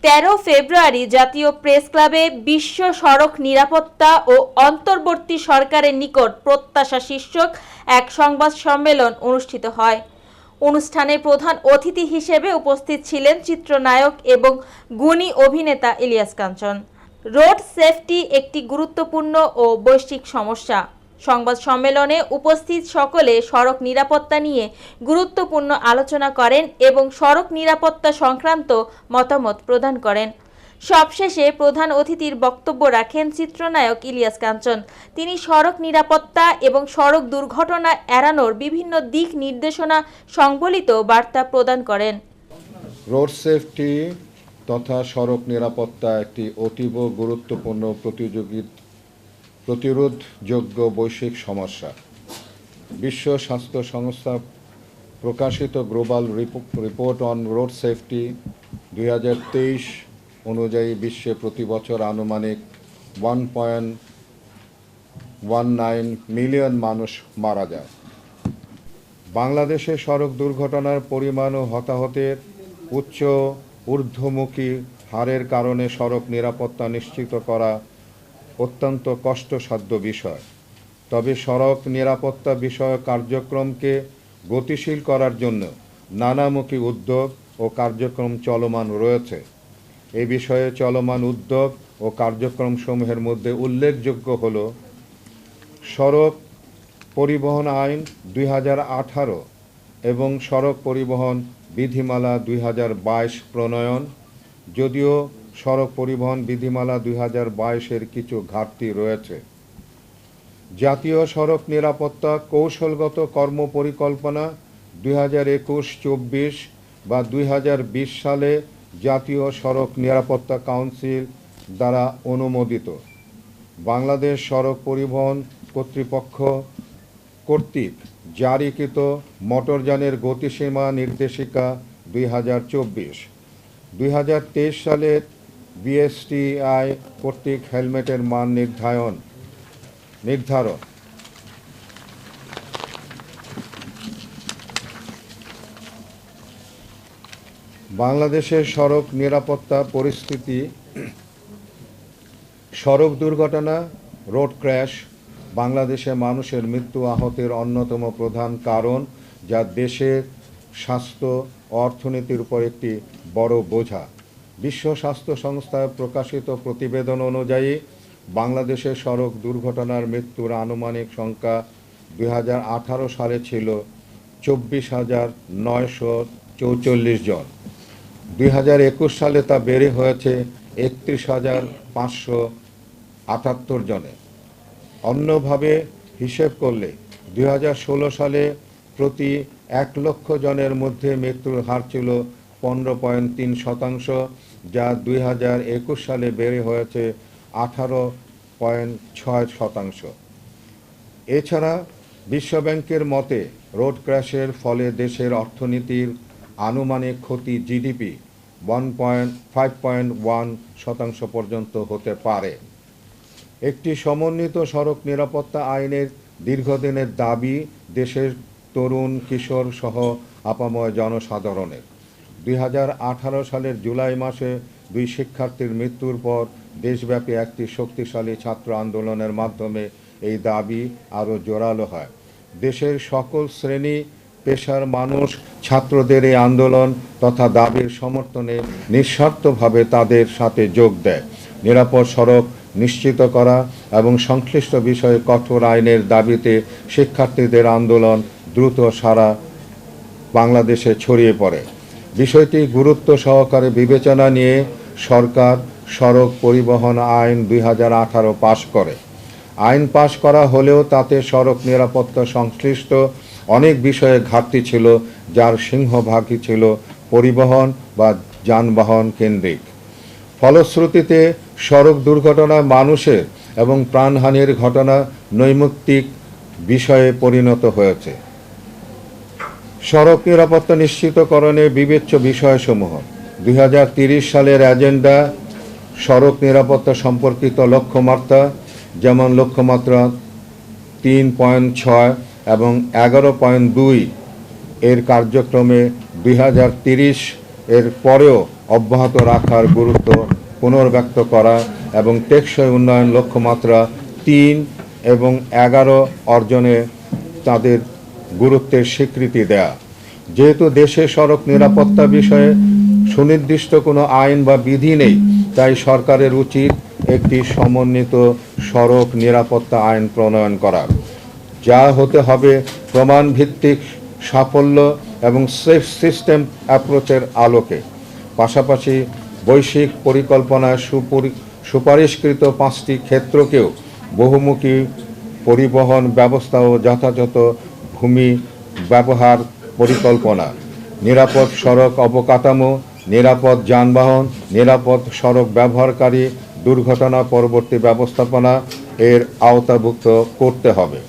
13 ফেব্রুয়ারি জাতীয় প্রেস ক্লাবে বিশ্ব সড়ক নিরাপত্তা ও অন্তর্বর্তী সরকারের নিকট প্রত্যাশা শীর্ষক এক সংবাদ সম্মেলন অনুষ্ঠিত হয়। অনুষ্ঠানে প্রধান অতিথি হিসেবে উপস্থিত ছিলেন চিত্রনায়ক এবং গুণী অভিনেতা ইলিয়াস কাঞ্চন। রোড সেফটি একটি গুরুত্বপূর্ণ ও বৈশ্বিক সমস্যা। সংবাদ সম্মেলনে উপস্থিত সকলে সড়ক নিরাপত্তা নিয়ে গুরুত্বপূর্ণ আলোচনা করেন এবং সড়ক নিরাপত্তা সংক্রান্ত মতামত প্রদান করেন। সবশেষে প্রধান অতিথির বক্তব্য রাখেন চিত্রনায়ক ইলিয়াস কাঞ্চন। তিনি সড়ক নিরাপত্তা এবং সড়ক দুর্ঘটনা এড়ানোর বিভিন্ন দিক নির্দেশনা সংবলিত বার্তা প্রদান করেন। রোড সেফটি তথা সড়ক নিরাপত্তা একটি অতীব গুরুত্বপূর্ণ প্রতিরোধযোগ্য বৈশ্বিক সমস্যা। বিশ্ব স্বাস্থ্য সংস্থা প্রকাশিত global report on road safety 2023 অনুযায়ী বিশ্বে প্রতি বছর আনুমানিক 1.19 মিলিয়ন মানুষ মারা যায়। বাংলাদেশে সড়ক দুর্ঘটনার পরিমাণ ও হতাহতের ঊর্ধ্বমুখী হারের কারণে সড়ক নিরাপত্তা নিশ্চিত করা অত্যন্ত কষ্টসাধ্য বিষয়। তবে সড়ক নিরাপত্তা বিষয়ক কার্যক্রমকে গতিশীল করার জন্য নানামুখী উদ্যোগ ও কার্যক্রম চলমান রয়েছে। এই বিষয়ে চলমান উদ্যোগ ও কার্যক্রমসমূহের মধ্যে উল্লেখযোগ্য হল সড়ক পরিবহন আইন 2018 এবং সড়ক পরিবহন বিধিমালা 2022 প্রণয়ন। যদিও সড়ক পরিবহন বিধিমালা 2022-এর কিছু ঘাটতি রয়েছে। জাতীয় সড়ক নিরাপত্তা কৌশলগত কর্মপরিকল্পনা 2021-24 বা 2020 সালে জাতীয় সড়ক নিরাপত্তা কাউন্সিল দ্বারা অনুমোদিত। বাংলাদেশ সড়ক পরিবহন কর্তৃপক্ষ কর্তৃক জারিকৃত মোটরযানের গতিসীমা নির্দেশিকা 2024, 2023 সালের বিএসটিআই কর্তৃক হেলমেটের মান নির্ধারণ, বাংলাদেশের সড়ক নিরাপত্তা পরিস্থিতি। সড়ক দুর্ঘটনা, রোড ক্র্যাশ বাংলাদেশে মানুষের মৃত্যু আহতের অন্যতম প্রধান কারণ, যা দেশের স্বাস্থ্য ও অর্থনীতির উপর একটি বড় বোঝা। বিশ্ব স্বাস্থ্য সংস্থার প্রকাশিত প্রতিবেদন অনুযায়ী বাংলাদেশের সড়ক দুর্ঘটনার মৃত্যুর আনুমানিক সংখ্যা 2018 সালে ছিল 24,944 জন। 2021 সালে তা বেড়ে হয়েছে 31,578 জনে। অন্যভাবে হিসেব করলে 2016 সালে প্রতি 1 লক্ষ জনের মধ্যে মৃত্যুর হার ছিল 15.3%, যা 2021 সালে বেড়ে হয়েছে 18.6%। এছাড়া বিশ্বব্যাংকের মতে রোড ক্র্যাশের ফলে দেশের অর্থনীতির আনুমানিক ক্ষতি জিডিপি 5.1% পর্যন্ত হতে পারে। একটি সমন্বিত সড়ক নিরাপত্তা আইনের দীর্ঘদিনের দাবি দেশের তরুণ কিশোর সহ আপাময় জনসাধারণের। 2018 সালের জুলাই মাসে 2 শিক্ষার্থীর মৃত্যুর পর দেশব্যাপী একটি শক্তিশালী ছাত্র আন্দোলনের মাধ্যমে এই দাবি আরও জোরালো হয়। দেশের সকল শ্রেণী পেশার মানুষ ছাত্রদের এই আন্দোলন তথা দাবির সমর্থনে নিঃস্বার্থভাবে তাদের সাথে যোগ দেয়। নিরাপদ সড়ক নিশ্চিত করা এবং সংশ্লিষ্ট বিষয়ে কঠোর আইনের দাবিতে শিক্ষার্থীদের আন্দোলন দ্রুত সারা বাংলাদেশে ছড়িয়ে পড়ে। বিষয়টি গুরুত্ব সহকারে বিবেচনা নিয়ে সরকার সড়ক পরিবহন আইন 2018 পাশ করে। আইন পাশ করা হলেও তাতে সড়ক নিরাপত্তা সংশ্লিষ্ট অনেক বিষয়ে ঘাটতি ছিল, যার সিংহভাগই ছিল পরিবহন বা যানবাহন কেন্দ্রিক। ফলশ্রুতিতে সড়ক দুর্ঘটনায় মানুষের এবং প্রাণহানির ঘটনা নৈমিত্তিক বিষয়ে পরিণত হয়েছে। সড়ক নিরাপত্তা নিশ্চিতকরণে বিবেচ্য বিষয়সমূহ: 2030 সালের এজেন্ডা সড়ক নিরাপত্তা সম্পর্কিত লক্ষ্যমাত্রা, যেমন লক্ষ্যমাত্রা 3.6 এবং 11.2 এর কার্যক্রমে 2030 এর পরেও অব্যাহত রাখার গুরুত্ব পুনর্ব্যক্ত করা এবং টেকসই উন্নয়ন লক্ষ্যমাত্রা 3 এবং 11 অর্জনে তাদের গুরুত্বের স্বীকৃতি দেয়া। যেহেতু দেশে সড়ক নিরাপত্তা বিষয়ে সুনির্দিষ্ট কোনো আইন বা বিধি নেই, তাই সরকারের উচিত একটি সমন্বিত সড়ক নিরাপত্তা আইন প্রণয়ন করা, যা হতে হবে প্রমাণভিত্তিক সাফল্য এবং সেফ সিস্টেম অ্যাপ্রোচের আলোকে। পাশাপাশি বৈশ্বিক পরিকল্পনায় সুপারিশকৃত 5টি ক্ষেত্রকেও বহুমুখী পরিবহন ব্যবস্থা ও যথাযথ ভূমি ব্যবহার পরিকল্পনা, নিরাপদ সড়ক অবকাঠামো, নিরাপদ যানবাহন, নিরাপদ সড়ক ব্যবহারকারী, দুর্ঘটনা পরবর্তী ব্যবস্থাপনা এর আওতাভুক্ত করতে হবে।